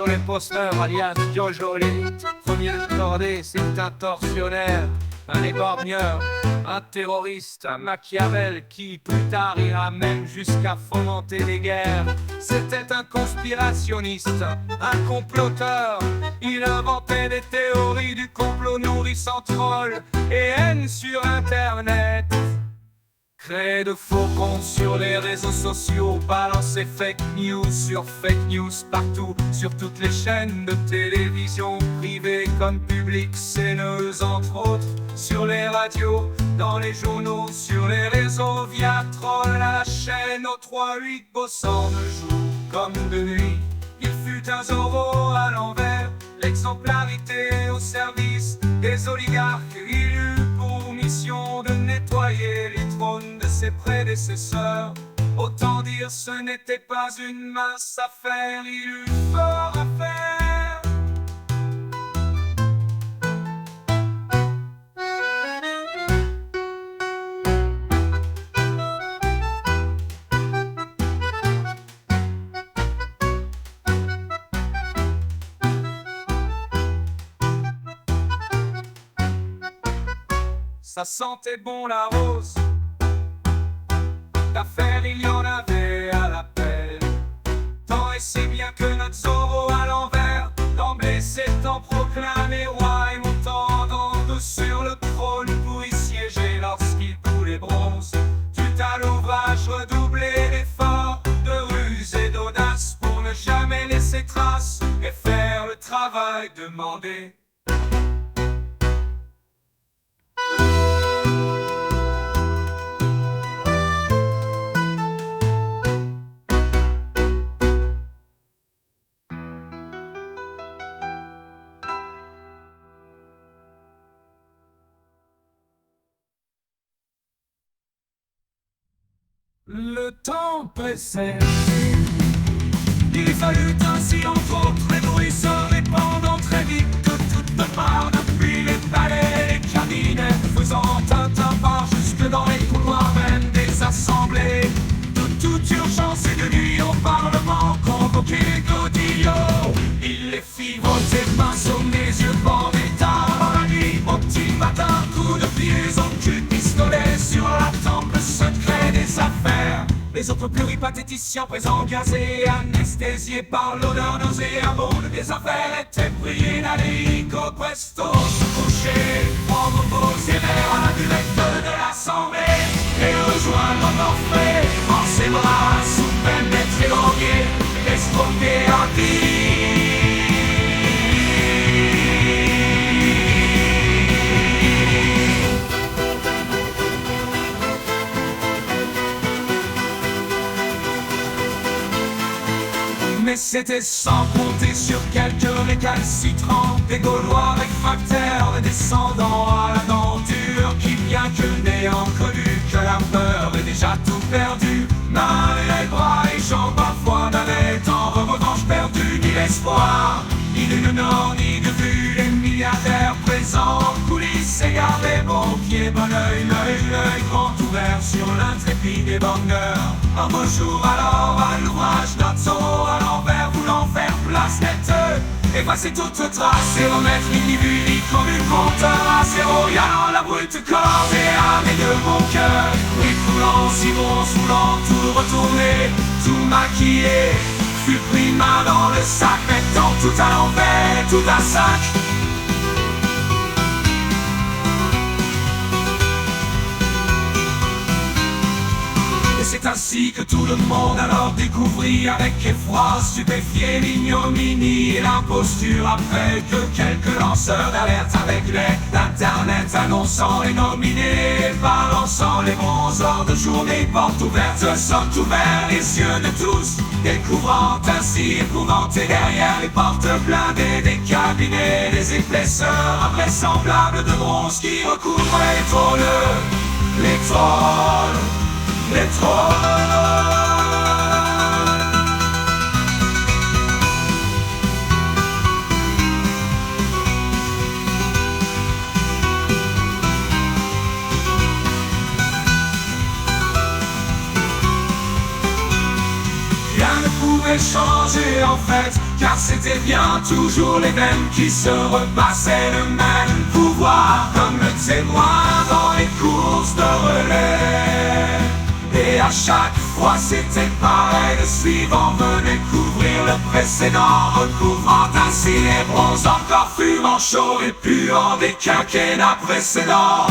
sur les posters, alias Jojolet. Premier de cordée, c'est un tortionnaire, un éborgneur, un terroriste, un Machiavel qui plus tard ira même jusqu'à fomenter des guerres. C'était un conspirationniste, un comploteur. Il inventait des théories du complot nourrissant troll et haine sur internet. Créer de faux comptes sur les réseaux sociaux, balancer fake news sur fake news partout, sur toutes les chaînes de télévision, privées comme publiques, CNews entre autres, sur les radios, dans les journaux, sur les réseaux, via troll à la chaîne au 3-8, bossant de jour comme de nuit. Il fut un Zorro à l'envers, l'exemplarité au service des oligarques. Il eut pour mission de nettoyer les trônes de ses prédécesseurs. Autant dire ce n'était pas une mince affaire, il eut fort à faire. Ça sentait bon la rose, d'affaires il y en avait à l'appel. Tant et si bien que notre Zorro à l'envers, d'emblée s'étant proclamé roi et montant d'en dos sur le trône pour y siéger lorsqu'il coulait bronze. Tout à l'ouvrage redoubler d'efforts, de ruse et d'audace pour ne jamais laisser trace et faire le travail demandé. Le temps pressait. Il fallut ainsi entre autres les bruits se répandant très vite de toutes parts, depuis les palais, les cabinets, faisant un tabac jusque dans les couloirs même des assemblées. De toute urgence et de nuit au Parlement, convoqué Godillot, il les fit voter pinceau, les yeux bandés tard dans la nuit. Au petit matin, coup de pied au cul, pistolet sur la tempe, secret des affaires. Les autres pluripatéticiens présents, gazés, anesthésiés par l'odeur nauséabonde des affaires, étaient priés d'aller au presto, se coucher, prendre vos verres à la buvette de l'Assemblée et rejoindre Morphée en ses bras sous peine d'être éloigné, estropié en vie. Mais c'était sans compter sur quelques récalcitrants, des Gaulois réfractaires, des descendants à la denture, qui bien que n'ayant connu que la peur et déjà tout perdu, mains et les bras et jambes parfois n'avaient en revanche perdu ni l'espoir, ni de nord ni de vue. Les milliardaires présents en coulisses et gardaient bon pied, bon oeil, l'œil grand ouvert sur l'intrépide éborgneur. Un beau jour alors à l'ouvrage d'un Zorro à l'envers, voulant faire place nette, effacer toute trace et remettre l'individu ni comme une compteur à zéro. Y'a la brute corps et âme et de mon cœur, oui foulant, si bon, soulant, tout retourné, tout maquillé, fut pris main dans le sac, mettant tout à l'envers, tout à sac. C'est ainsi que tout le monde alors découvrit avec effroi stupéfié l'ignominie et l'imposture, après que quelques lanceurs d'alerte avec l'aide d'internet annonçant les nominés, balançant les bons ordres de journée, portes ouvertes sont ouverts les yeux de tous, découvrant ainsi épouvantés derrière les portes blindées des cabinets, des épaisseurs invraisemblables de bronze qui recouvrent les trônes, les trolls. Les trolls. Rien ne pouvait changer en fait, car c'était bien toujours les mêmes qui se repassaient le même pouvoir comme témoin dans les courses de relais. Et à chaque fois c'était pareil, le suivant venait couvrir le précédent, recouvrant ainsi les bronzes encore fumant chaud et puant des quinquennats précédents.